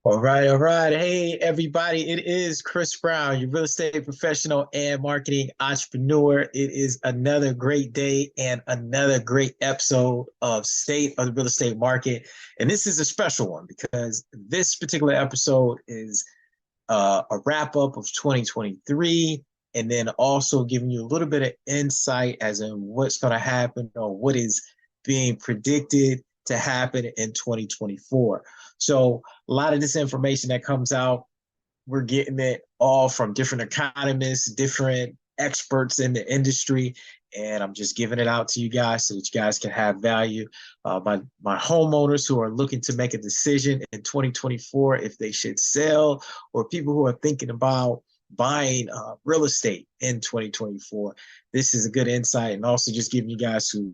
All right, all right. Hey, everybody. It is Chris Brown, your real estate professional and marketing entrepreneur. It is another great day and another great episode of State of the Real Estate Market. And this is a special one because this particular episode is a wrap up of 2023 and then also giving you a little bit of insight as in what's going to happen or what is being predicted to happen in 2024. So a lot of this information that comes out, we're getting it all from different economists, different experts in the industry, and I'm just giving it out to you guys so that you guys can have value. My homeowners who are looking to make a decision in 2024 if they should sell, or people who are thinking about buying real estate in 2024. This is a good insight, and also just giving you guys who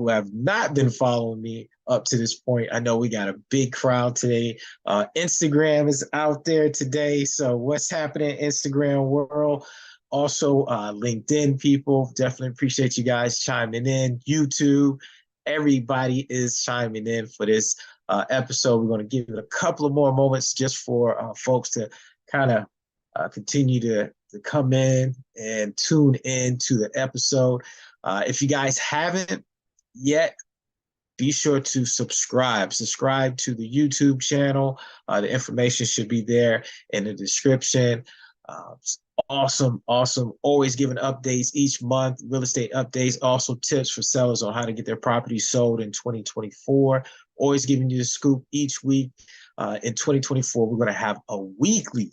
have not been following me up to this point. I know we got a big crowd today. Instagram is out there today. So what's happening in Instagram world? Also, LinkedIn people, definitely appreciate you guys chiming in. YouTube, everybody is chiming in for this episode. We're going to give it a couple of more moments just for folks to kind of continue to come in and tune in to the episode. If you guys haven't yet, be sure to subscribe. Subscribe to the YouTube channel. The information should be there in the description. Awesome, awesome. Always giving updates each month, real estate updates, also tips for sellers on how to get their property sold in 2024. Always giving you the scoop each week. In 2024, we're going to have a weekly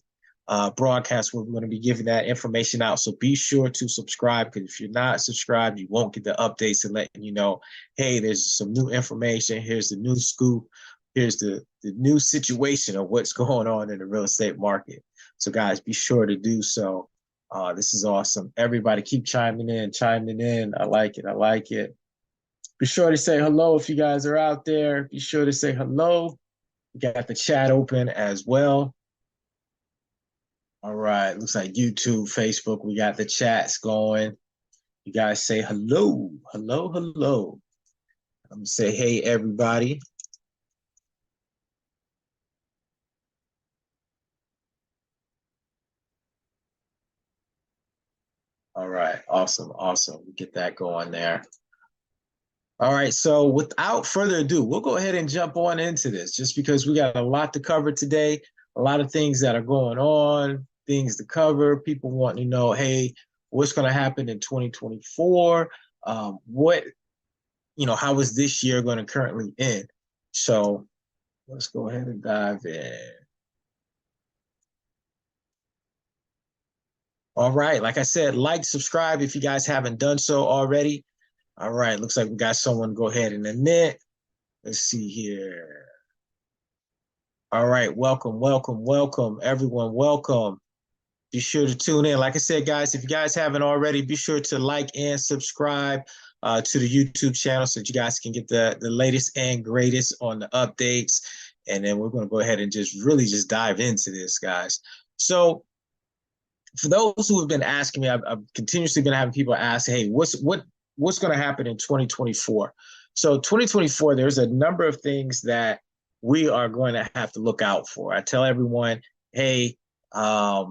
broadcast where we're going to be giving that information out. So be sure to subscribe, because if you're not subscribed, you won't get the updates and letting you know, hey, there's some new information. Here's the new scoop. Here's the new situation of what's going on in the real estate market. So guys, be sure to do so. This is awesome. Everybody keep chiming in. I like it. I like it. Be sure to say hello if you guys are out there. Be sure to say hello. We got the chat open as well. All right, looks like YouTube, Facebook, we got the chats going. You guys say hello, hello, hello. I'm gonna say, hey, everybody. All right, awesome, awesome. We get that going there. All right, so without further ado, we'll go ahead and jump on into this just because we got a lot to cover today, a lot of things that are going on, things to cover. People want to know, hey, what's going to happen in 2024? How is this year going to currently end? So let's go ahead and dive in. All right, like I said, like, subscribe if you guys haven't done so already. All right, looks like we got someone go ahead and admit. Let's see here. All right, welcome, welcome, welcome, everyone, welcome. Be sure to tune in. Like I said, guys, if you guys haven't already, be sure to like and subscribe to the YouTube channel so that you guys can get the latest and greatest on the updates. And then we're going to go ahead and just dive into this, guys. So for those who have been asking me, I've continuously been having people ask, hey, what's going to happen in 2024? So 2024, there's a number of things that we are going to have to look out for. I tell everyone, hey, I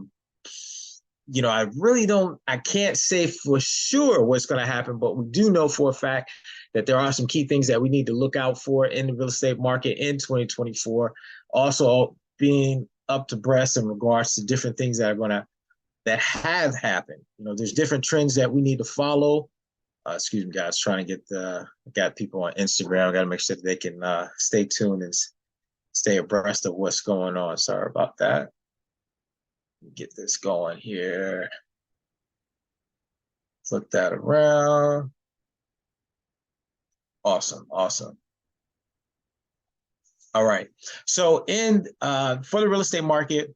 can't say for sure what's going to happen, but we do know for a fact that there are some key things that we need to look out for in the real estate market in 2024. Also being up to breast in regards to different things that have happened. There's different trends that we need to follow. Excuse me, guys, trying to got people on Instagram. Got to make sure that they can stay tuned and stay abreast of what's going on. Sorry about that. Get this going here. Flip that around. Awesome, awesome. All right. So for the real estate market,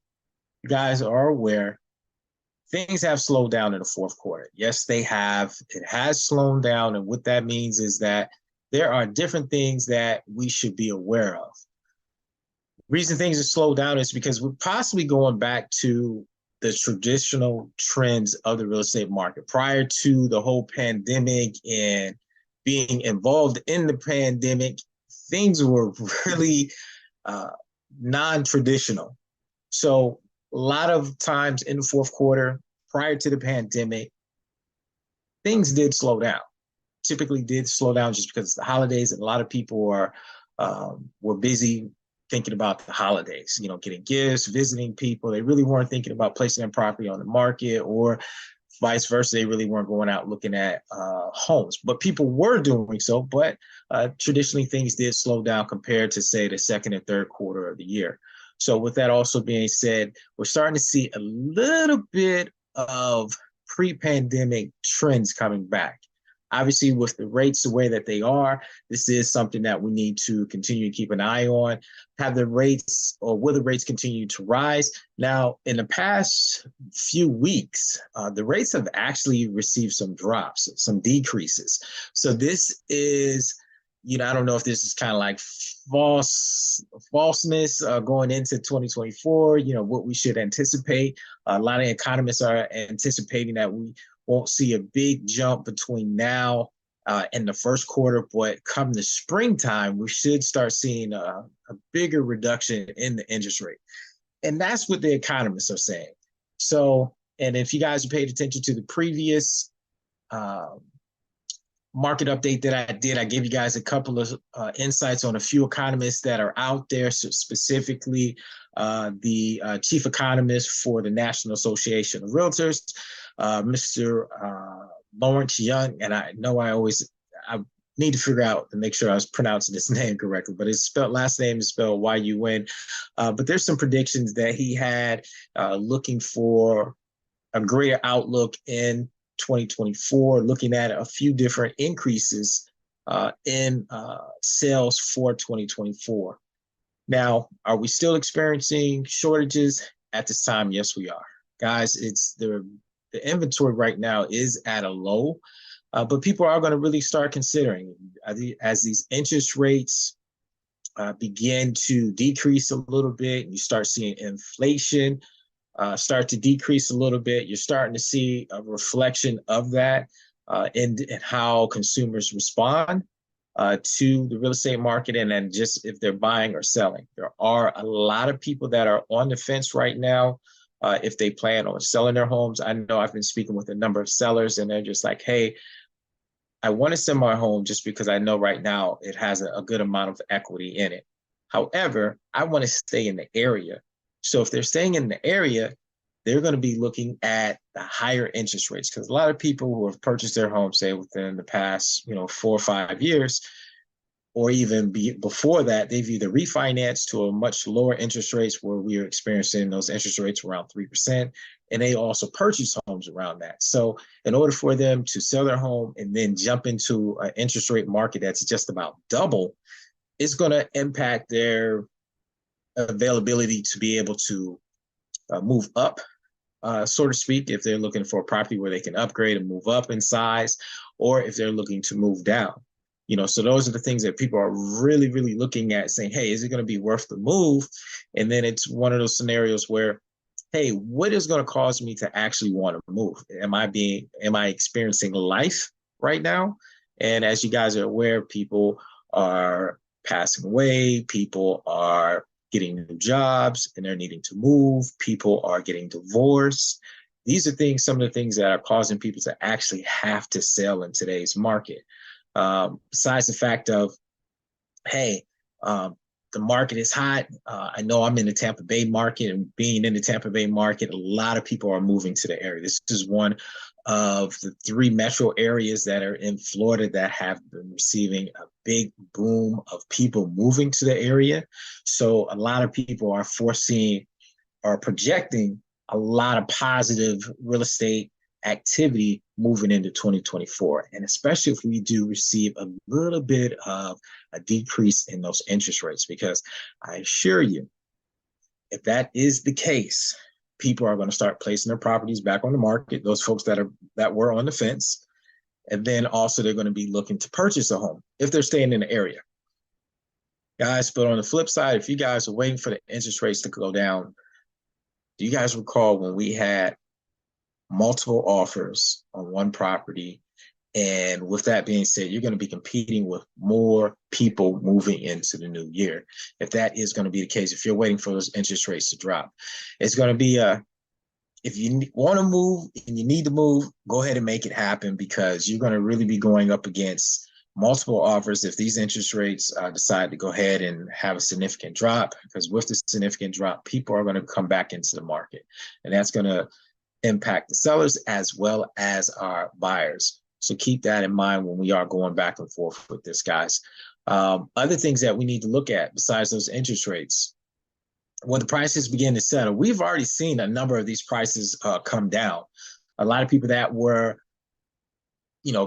you guys are aware things have slowed down in the fourth quarter. Yes, they have. It has slowed down. And what that means is that there are different things that we should be aware of. The reason things have slowed down is because we're possibly going back to the traditional trends of the real estate market prior to the whole pandemic and being involved in the pandemic. Things were really non-traditional. So a lot of times in the fourth quarter, prior to the pandemic, things did slow down. Typically did slow down just because the holidays and a lot of people were busy thinking about the holidays, getting gifts, visiting people. They really weren't thinking about placing their property on the market, or vice versa. They really weren't going out looking at homes, but people were doing so. But traditionally, things did slow down compared to, say, the second and third quarter of the year. So with that also being said, we're starting to see a little bit of pre-pandemic trends coming back. Obviously, with the rates the way that they are, this is something that we need to continue to keep an eye on. Have the rates, or will the rates continue to rise? Now, in the past few weeks, the rates have actually received some drops, some decreases. So this is, I don't know if this is kind of like falseness going into 2024, what we should anticipate. A lot of economists are anticipating that we won't see a big jump between now and the first quarter, but come the springtime, we should start seeing a bigger reduction in the interest rate. And that's what the economists are saying. So, and if you guys paid attention to the previous market update that I did, I gave you guys a couple of insights on a few economists that are out there, so specifically the chief economist for the National Association of Realtors, Mr. Lawrence Young. And I know I need to figure out to make sure I was pronouncing his name correctly, but his last name is spelled Y-U-N. But there's some predictions that he had looking for a greater outlook in 2024, looking at a few different increases in sales for 2024. Now, are we still experiencing shortages at this time? Yes, we are. Guys, it's the inventory right now is at a low, but people are going to really start considering as these interest rates begin to decrease a little bit, and you start seeing inflation start to decrease a little bit. You're starting to see a reflection of that in how consumers respond to the real estate market, and then just if they're buying or selling. There are a lot of people that are on the fence right now if they plan on selling their homes. I know I've been speaking with a number of sellers, and they're just like, hey, I want to sell my home just because I know right now it has a good amount of equity in it. However, I want to stay in the area. So if they're staying in the area, they're going to be looking at the higher interest rates, because a lot of people who have purchased their home, say within the past, 4 or 5 years, or even before that, they've either refinanced to a much lower interest rates, where we are experiencing those interest rates around 3%, and they also purchase homes around that. So in order for them to sell their home and then jump into an interest rate market that's just about double, it's going to impact their availability to be able to move up, so to speak, if they're looking for a property where they can upgrade and move up in size, or if they're looking to move down. So those are the things that people are really, really looking at, saying, hey, is it going to be worth the move? And then it's one of those scenarios where, hey, what is going to cause me to actually want to move? Am I experiencing life right now? And as you guys are aware, people are passing away, people are getting new jobs and they're needing to move, people are getting divorced. These are some of the things that are causing people to actually have to sell in today's market. Besides the fact of, hey, the market is hot. I know I'm in the Tampa Bay market, and being in the Tampa Bay market, a lot of people are moving to the area. This is one of the 3 metro areas that are in Florida that have been receiving a big boom of people moving to the area. So a lot of people are projecting a lot of positive real estate activity moving into 2024. And especially if we do receive a little bit of a decrease in those interest rates, because I assure you, if that is the case, people are going to start placing their properties back on the market, those folks that were on the fence. And then also they're going to be looking to purchase a home if they're staying in the area. Guys, but on the flip side, if you guys are waiting for the interest rates to go down, do you guys recall when we had multiple offers on one property And with that being said, you're going to be competing with more people moving into the new year. If that is going to be the case, if you're waiting for those interest rates to drop, it's going to be if you want to move and you need to move, go ahead and make it happen, because you're going to really be going up against multiple offers if these interest rates decide to go ahead and have a significant drop. Because with the significant drop, people are going to come back into the market, and that's going to impact the sellers as well as our buyers. So keep that in mind when we are going back and forth with this, guys. Other things that we need to look at besides those interest rates, when the prices begin to settle, we've already seen a number of these prices come down. A lot of people that were,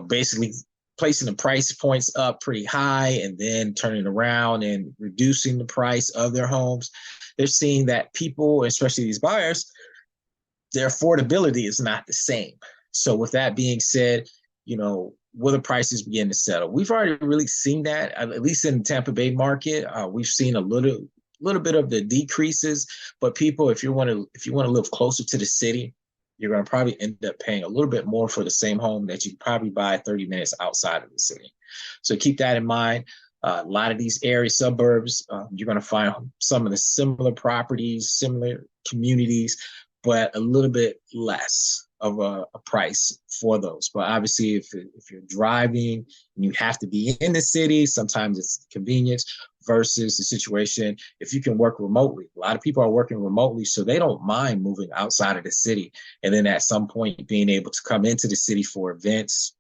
basically placing the price points up pretty high and then turning around and reducing the price of their homes, they're seeing that people, especially these buyers, their affordability is not the same. So with that being said, will the prices begin to settle? We've already really seen that, at least in the Tampa Bay market. We've seen a little bit of the decreases, but people, if you want to live closer to the city, you're going to probably end up paying a little bit more for the same home that you probably buy 30 minutes outside of the city. So keep that in mind. A lot of these area suburbs, you're going to find some of the similar properties, similar communities, but a little bit less of a price for those. But obviously, if you're driving and you have to be in the city, sometimes it's convenience versus the situation if you can work remotely. A lot of people are working remotely, so they don't mind moving outside of the city. And then at some point, being able to come into the city for events,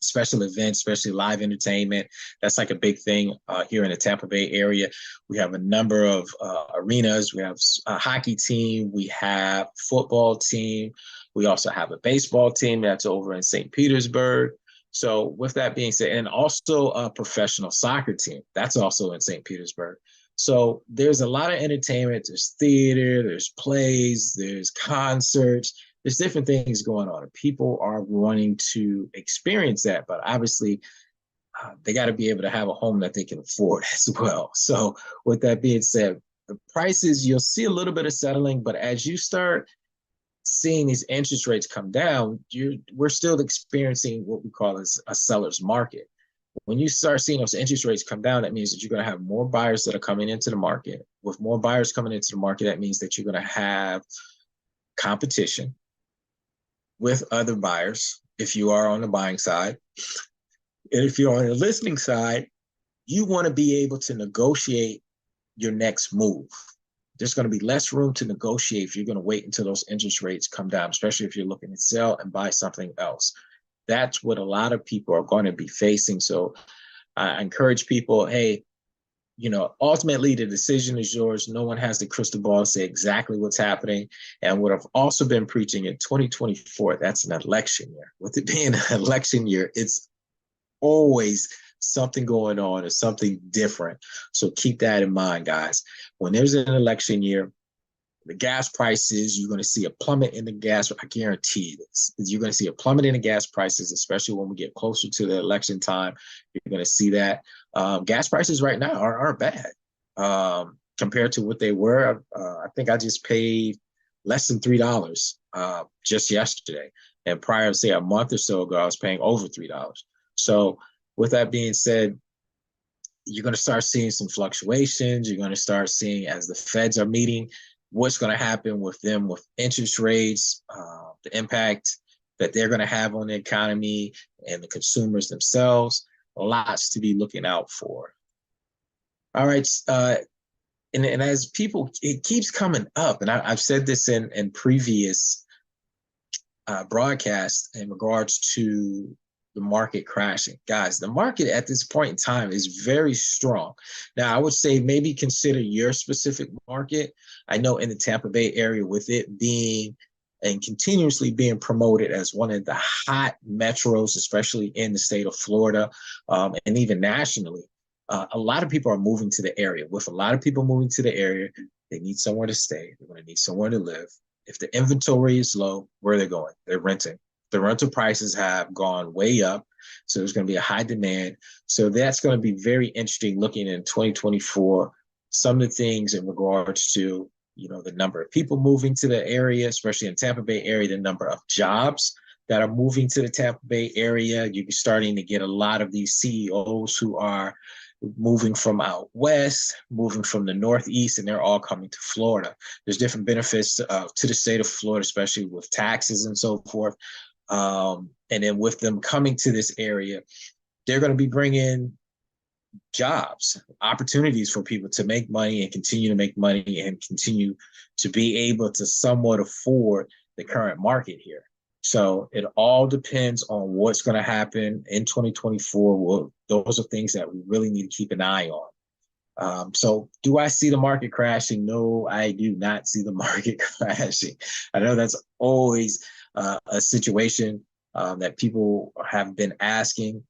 special events, especially live entertainment. That's like a big thing here in the Tampa Bay area. We have a number of arenas. We have a hockey team. We have a football team. We also have a baseball team that's over in St. Petersburg. So with that being said, and also a professional soccer team, that's also in St. Petersburg. So there's a lot of entertainment. There's theater, there's plays, there's concerts. There's different things going on. People are wanting to experience that, but obviously they got to be able to have a home that they can afford as well. So with that being said, the prices, you'll see a little bit of settling, but as you start seeing these interest rates come down, we're still experiencing what we call as a seller's market. When you start seeing those interest rates come down, that means that you're going to have more buyers that are coming into the market. With more buyers coming into the market, that means that you're going to have competition with other buyers if you are on the buying side. And if you're on the listing side, you want to be able to negotiate your next move. There's going to be less room to negotiate if you're going to wait until those interest rates come down, especially if you're looking to sell and buy something else. That's what a lot of people are going to be facing. So I encourage people, hey, ultimately the decision is yours. No one has the crystal ball to say exactly what's happening. And what I've also been preaching in 2024, that's an election year. With it being an election year, it's always something going on or something different. So keep that in mind, guys. When there's an election year, the gas prices, you're going to see a plummet in the gas. I guarantee this. You're going to see a plummet in the gas prices, especially when we get closer to the election time. You're going to see that. Gas prices right now aren't bad compared to what they were. I think I just paid less than $3 just yesterday. And prior, say a month or so ago, I was paying over $3. So with that being said, you're going to start seeing some fluctuations. You're going to start seeing, as the Feds are meeting, what's going to happen with them with interest rates, the impact that they're going to have on the economy and the consumers themselves. Lots to be looking out for. All right. And as people, it keeps coming up, and I've said this in previous broadcasts in regards to the market crashing. Guys, the market at this point in time is very strong. Now, I would say maybe consider your specific market. I know in the Tampa Bay area, with it being and continuously being promoted as one of the hot metros, especially in the state of Florida, and even nationally, a lot of people are moving to the area. With a lot of people moving to the area, they need somewhere to stay. They're going to need somewhere to live. If the inventory is low, where are they going? They're renting. The rental prices have gone way up, so there's going to be a high demand. So that's going to be very interesting looking in 2024, some of the things in regards to, the number of people moving to the area, especially in Tampa Bay area, the number of jobs that are moving to the Tampa Bay area. You're starting to get a lot of these CEOs who are moving from out west, moving from the Northeast, and they're all coming to Florida. There's different benefits to the state of Florida, especially with taxes and so forth. And then with them coming to this area, they're going to be bringing jobs, opportunities for people to make money and continue to make money and continue to be able to somewhat afford the current market here. So it all depends on what's going to happen in 2024. Well, those are things that we really need to keep an eye on. So do I see the market crashing? No, I do not see the market crashing. I know that's always a situation that people have been asking.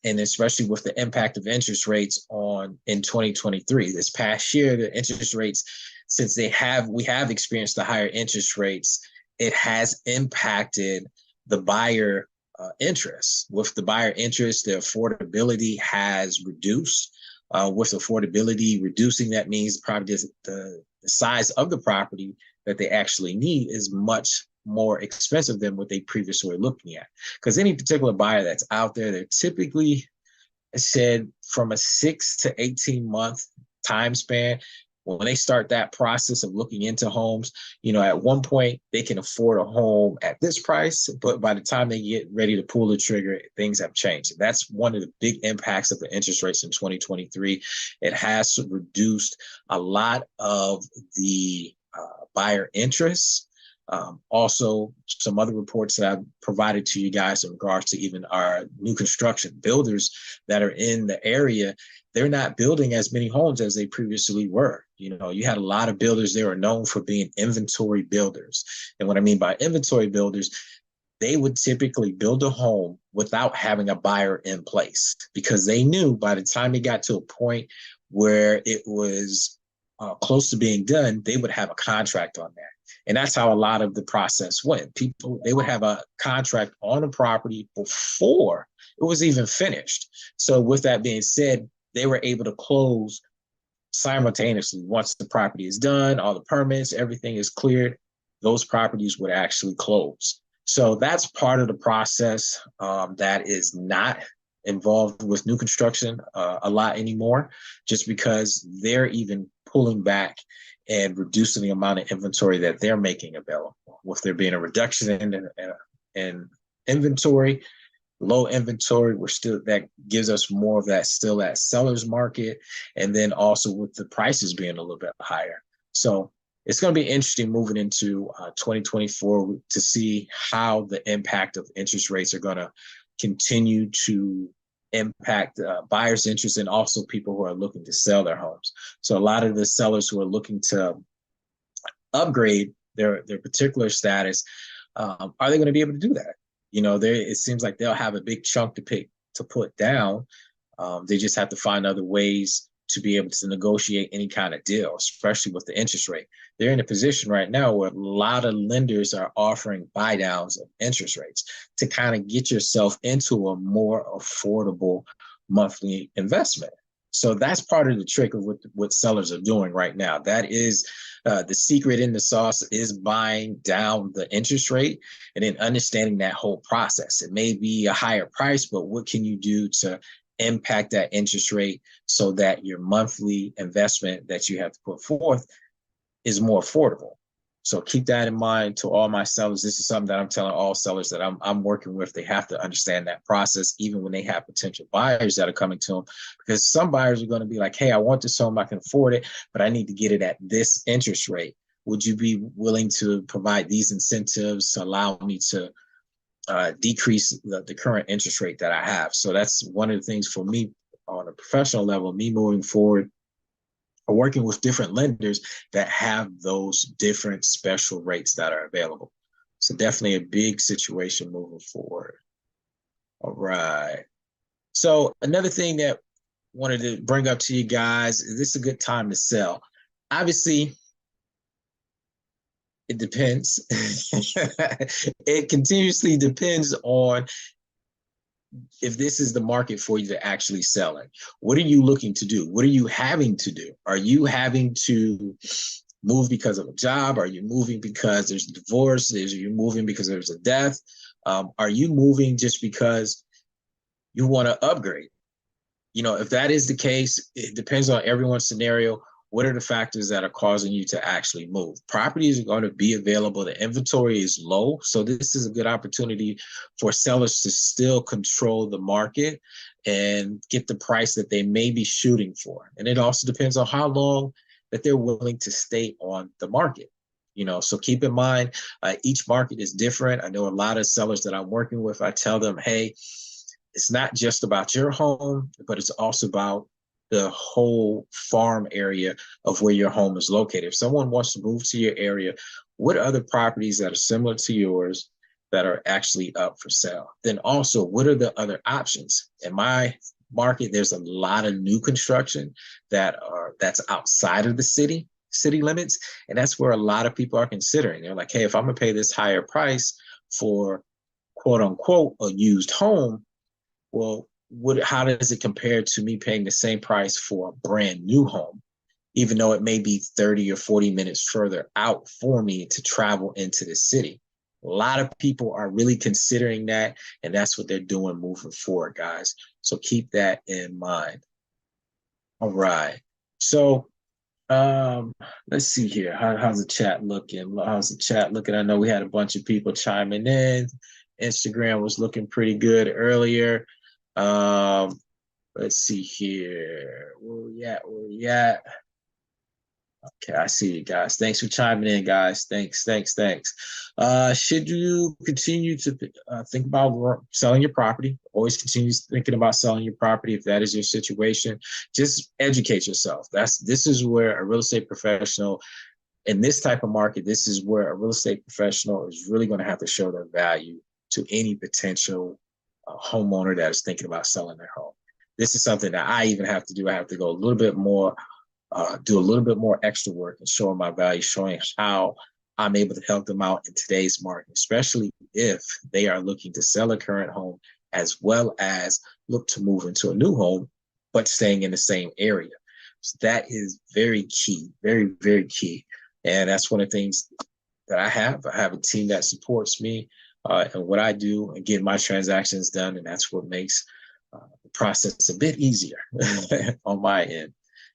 And especially with the impact of interest rates in 2023. This past year, the interest rates, since we have experienced the higher interest rates, it has impacted the buyer interest. With the buyer interest, the affordability has reduced. With affordability reducing, that means probably the size of the property that they actually need is much more expensive than what they previously were looking at. Because any particular buyer that's out there, they're typically said from a 6 to 18 month time span. When they start that process of looking into homes, at one point they can afford a home at this price, but by the time they get ready to pull the trigger, things have changed. And that's one of the big impacts of the interest rates in 2023. It has reduced a lot of the buyer interest. Also, some other reports that I've provided to you guys in regards to even our new construction builders that are in the area, they're not building as many homes as they previously were. You had a lot of builders, they were known for being inventory builders. And what I mean by inventory builders, they would typically build a home without having a buyer in place because they knew by the time it got to a point where it was close to being done, they would have a contract on that. And that's how a lot of the process went. They would have a contract on a property before it was even finished. So with that being said, they were able to close simultaneously. Once the property is done, all the permits, everything is cleared, those properties would actually close. So that's part of the process that is not involved with new construction a lot anymore, just because they're even pulling back and reducing the amount of inventory that they're making available. With there being a reduction in inventory, low inventory, that gives us more of that seller's market. And then also with the prices being a little bit higher. So it's going to be interesting moving into 2024 to see how the impact of interest rates are going to continue to impact buyers' interest and also people who are looking to sell their homes. So a lot of the sellers who are looking to upgrade their particular status, are they going to be able to do that? It seems like they'll have a big chunk to put down. They just have to find other ways to be able to negotiate any kind of deal, especially with the interest rate. They're in a position right now where a lot of lenders are offering buy downs of interest rates to kind of get yourself into a more affordable monthly investment. So that's part of the trick of what sellers are doing right now. That is the secret in the sauce, is buying down the interest rate and then understanding that whole process. It may be a higher price, but what can you do to impact that interest rate so that your monthly investment that you have to put forth is more affordable? So keep that in mind to all my sellers. This is something that I'm telling all sellers that I'm working with. They have to understand that process, even when they have potential buyers that are coming to them, because some buyers are going to be like, hey, I want this home, I can afford it, but I need to get it at this interest rate. Would you be willing to provide these incentives to allow me to decrease the current interest rate that I have? So that's one of the things for me on a professional level, me moving forward, working with different lenders that have those different special rates that are available. So definitely a big situation moving forward. All right. So another thing that I wanted to bring up to you guys, is this a good time to sell? Obviously, it depends. It continuously depends on if this is the market for you to actually sell it. What are you looking to do? What are you having to do? Are you having to move because of a job? Are you moving because there's a divorce? Are you moving because there's a death? Are you moving just because you want to upgrade? If that is the case, it depends on everyone's scenario. What are the factors that are causing you to actually move? Properties are going to be available. The inventory is low. So this is a good opportunity for sellers to still control the market and get the price that they may be shooting for. And it also depends on how long that they're willing to stay on the market. So keep in mind, each market is different. I know a lot of sellers that I'm working with, I tell them, hey, it's not just about your home, but it's also about the whole farm area of where your home is located. If someone wants to move to your area, what other properties that are similar to yours that are actually up for sale? Then also, what are the other options? In my market, there's a lot of new construction that's outside of the city limits. And that's where a lot of people are considering. They're like, hey, if I'm gonna pay this higher price for quote unquote a used home, well, how does it compare to me paying the same price for a brand new home, even though it may be 30 or 40 minutes further out for me to travel into the city? A lot of people are really considering that, and that's what they're doing moving forward, guys. So keep that in mind. All right. So let's see here. How's the chat looking? I know we had a bunch of people chiming in. Instagram was looking pretty good earlier. Let's see here. Where we at? Okay, I see you guys. Thanks for chiming in, guys. Thanks. Should you continue to think about selling your property? Always continue thinking about selling your property if that is your situation. Just educate yourself. This is where a real estate professional in this type of market, this is where a real estate professional is really going to have to show their value to any potential homeowner that is thinking about selling their home. This is something that I even have to do. I have to go a little bit more, do a little bit more extra work and showing my value, showing how I'm able to help them out in today's market, especially if they are looking to sell a current home as well as look to move into a new home, but staying in the same area. So that is very key, very, very key. And that's one of the things that I have. I have a team that supports me and what I do and get my transactions done. And that's what makes the process a bit easier on my end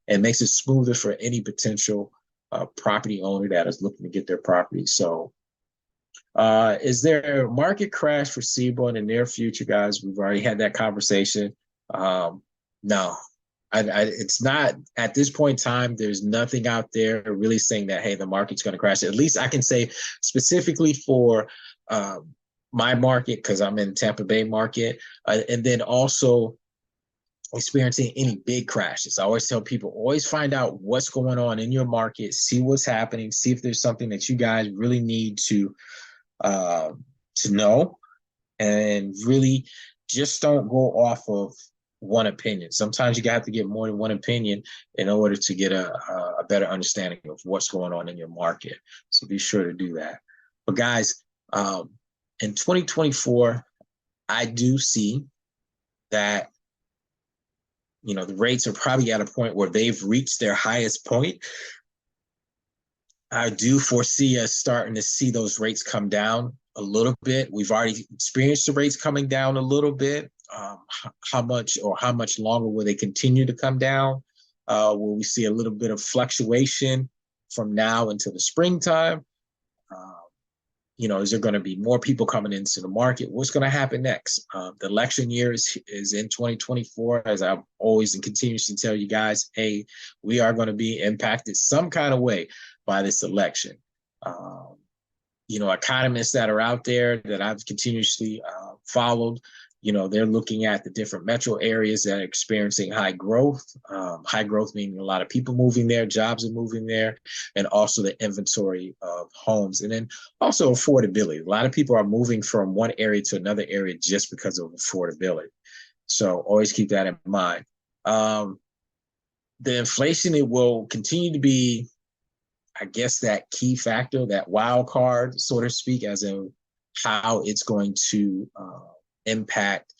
and makes it smoother for any potential property owner that is looking to get their property. So is there a market crash foreseeable in the near future, guys? We've already had that conversation. No, it's not at this point in time. There's nothing out there really saying that, hey, the market's going to crash. At least I can say specifically for my market, because I'm in Tampa Bay market, and then also experiencing any big crashes. I always tell people, always find out what's going on in your market, see what's happening, see if there's something that you guys really need to know, and really just don't go off of one opinion. Sometimes you have to get more than one opinion in order to get a better understanding of what's going on in your market. So be sure to do that. But guys, in 2024, I do see that the rates are probably at a point where they've reached their highest point. I do foresee us starting to see those rates come down a little bit. We've already experienced the rates coming down a little bit. How much longer will they continue to come down? Will we see a little bit of fluctuation from now until the springtime? Is there going to be more people coming into the market? What's going to happen next? The election year is in 2024, as I've always and continues to tell you guys, hey, we are going to be impacted some kind of way by this election. Economists that are out there that I've continuously followed, they're looking at the different metro areas that are experiencing high growth meaning a lot of people moving there, jobs are moving there, and also the inventory of homes. And then also affordability. A lot of people are moving from one area to another area just because of affordability. So always keep that in mind. The inflation, it will continue to be, I guess, that key factor, that wild card, so to speak, as in how it's going to impact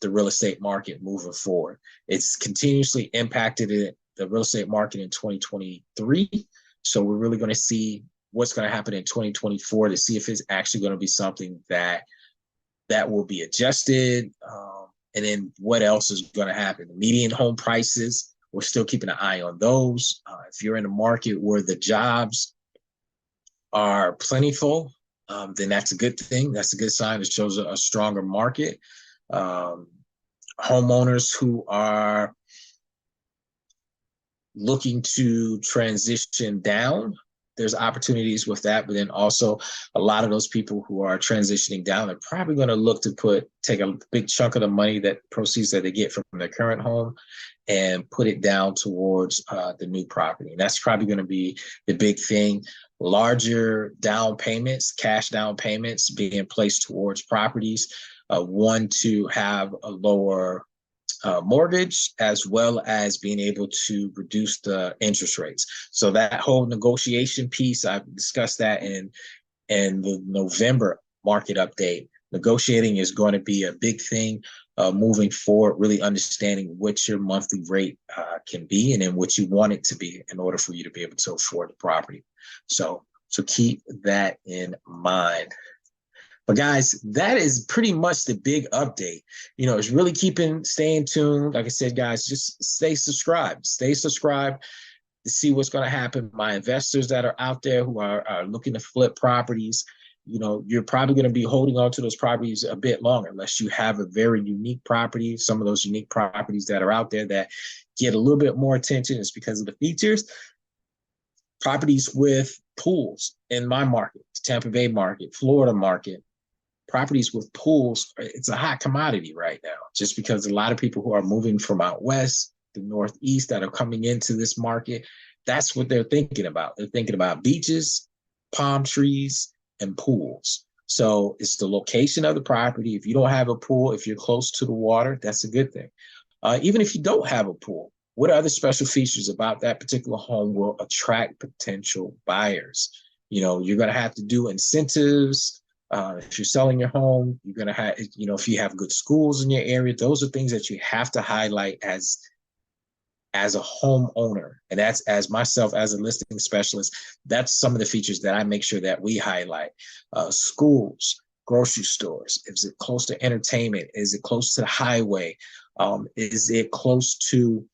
the real estate market moving forward. It's continuously impacted the real estate market in 2023. So we're really going to see what's going to happen in 2024 to see if it's actually going to be something that will be adjusted. And then what else is going to happen? The median home prices, we're still keeping an eye on those. If you're in a market where the jobs are plentiful, then that's a good thing. That's a good sign. It shows a stronger market. Homeowners who are looking to transition down, there's opportunities with that. But then also a lot of those people who are transitioning down are probably going to look to take a big chunk of the money, that proceeds that they get from their current home, and put it down towards the new property. And that's probably going to be the big thing. Larger down payments, cash down payments being placed towards properties. One, to have a lower mortgage, as well as being able to reduce the interest rates. So that whole negotiation piece, I've discussed that in the November market update. Negotiating is going to be a big thing moving forward, really understanding what your monthly rate can be, and then what you want it to be in order for you to be able to afford the property. So keep that in mind. But guys, that is pretty much the big update. It's really staying tuned. Like I said, guys, just stay subscribed to see what's going to happen. My investors that are out there who are looking to flip properties, you're probably going to be holding on to those properties a bit longer, unless you have a very unique property. Some of those unique properties that are out there that get a little bit more attention is because of the features. Properties with pools in my market, the Tampa Bay market, Florida market, properties with pools, it's a hot commodity right now, just because a lot of people who are moving from out west, the Northeast, that are coming into this market, that's what they're thinking about. They're thinking about beaches, palm trees, and pools. So it's the location of the property. If you don't have a pool, if you're close to the water, that's a good thing. Even if you don't have a pool, what other special features about that particular home will attract potential buyers? You're going to have to do incentives. If you're selling your home, you're going to have, if you have good schools in your area, those are things that you have to highlight as a homeowner. And that's, as myself, as a listing specialist, that's some of the features that I make sure that we highlight. Schools, grocery stores. Is it close to entertainment? Is it close to the highway? Is it close to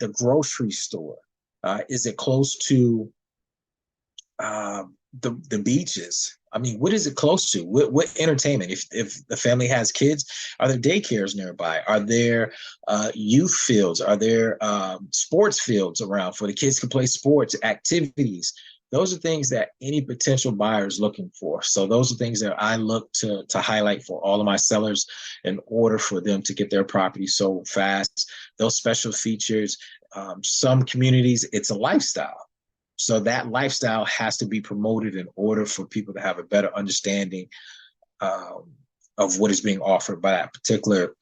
the grocery store? Is it close to the beaches? I mean, what is it close to? What entertainment? If the family has kids, are there daycares nearby? Are there youth fields? Are there sports fields around for the kids to play sports, activities? Those are things that any potential buyer is looking for. So those are things that I look to highlight for all of my sellers in order for them to get their property sold fast. Those special features, some communities, it's a lifestyle. So that lifestyle has to be promoted in order for people to have a better understanding of what is being offered by that particular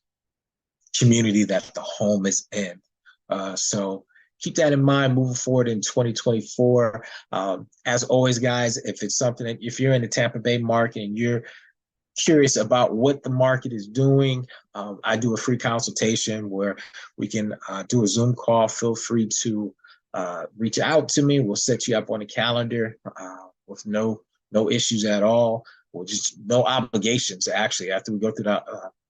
community that the home is in. So keep that in mind moving forward in 2024. As always, guys, if you're in the Tampa Bay market and you're curious about what the market is doing, I do a free consultation where we can do a Zoom call. Feel free to reach out to me. We'll set you up on a calendar with no issues at all, or just no obligations. Actually, after we go through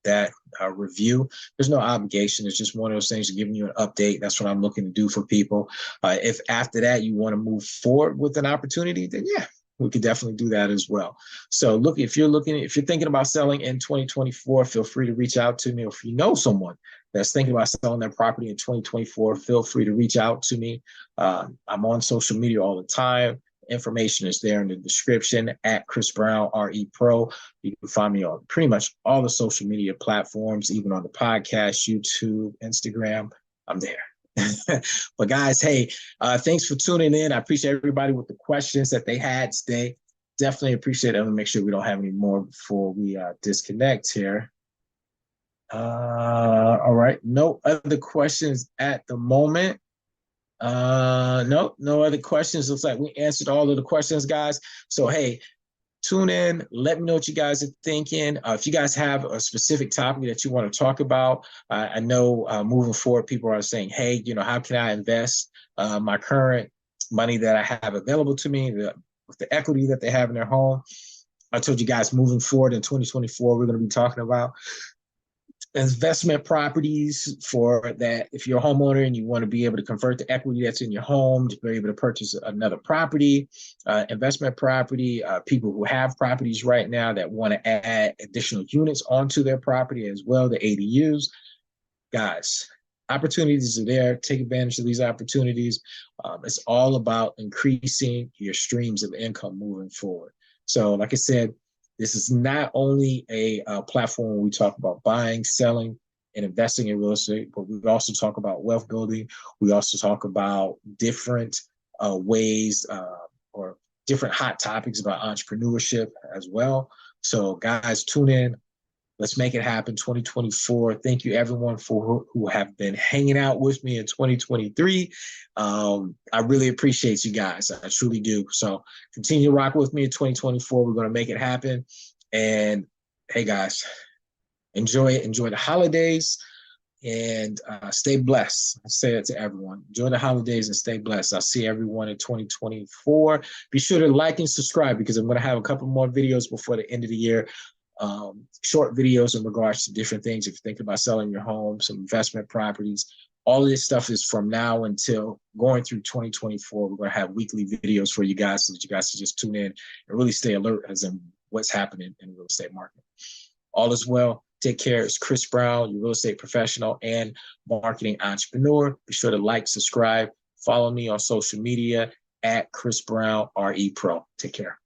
that review, there's no obligation. It's just one of those things, giving you an update. That's what I'm looking to do for people. If after that you want to move forward with an opportunity, then yeah, we could definitely do that as well. So look, if you're thinking about selling in 2024, feel free to reach out to me. Or if you know someone that's thinking about selling their property in 2024, feel free to reach out to me. I'm on social media all the time. Information is there in the description at Chris Brown, RE Pro. You can find me on pretty much all the social media platforms, even on the podcast, YouTube, Instagram. I'm there. But guys, hey, thanks for tuning in. I appreciate everybody with the questions that they had today. Definitely appreciate it. I'm gonna make sure we don't have any more before we disconnect here. All right, no other questions at the moment. No other questions. Looks like we answered all of the questions, guys. So hey, tune in, let me know what you guys are thinking. If you guys have a specific topic that you want to talk about, I know moving forward, people are saying, hey, how can I invest my current money that I have available to me, with the equity that they have in their home. I told you guys moving forward in 2024, we're going to be talking about investment properties for that. If you're a homeowner and you want to be able to convert the equity that's in your home to be able to purchase another property, investment property, people who have properties right now that want to add additional units onto their property as well, the ADUs. Guys, opportunities are there. Take advantage of these opportunities. It's all about increasing your streams of income moving forward. So like I said, this is not only a platform where we talk about buying, selling, and investing in real estate, but we also talk about wealth building. We also talk about different ways or different hot topics about entrepreneurship as well. So guys, tune in. Let's make it happen 2024. Thank you everyone for who have been hanging out with me in 2023. I really appreciate you guys. I truly do. So continue to rock with me in 2024. We're going to make it happen. And hey guys, enjoy it. Enjoy the holidays and stay blessed. I say that to everyone. Enjoy the holidays and stay blessed. I'll see everyone in 2024. Be sure to like and subscribe because I'm going to have a couple more videos before the end of the year. Short videos in regards to different things. If you're thinking about selling your home, some investment properties, all of this stuff is from now until going through 2024. We're going to have weekly videos for you guys so that you guys can just tune in and really stay alert as in what's happening in the real estate market. All is well. Take care. It's Chris Brown, your real estate professional and marketing entrepreneur. Be sure to like, subscribe, follow me on social media at Chris Brown RE Pro. Take care.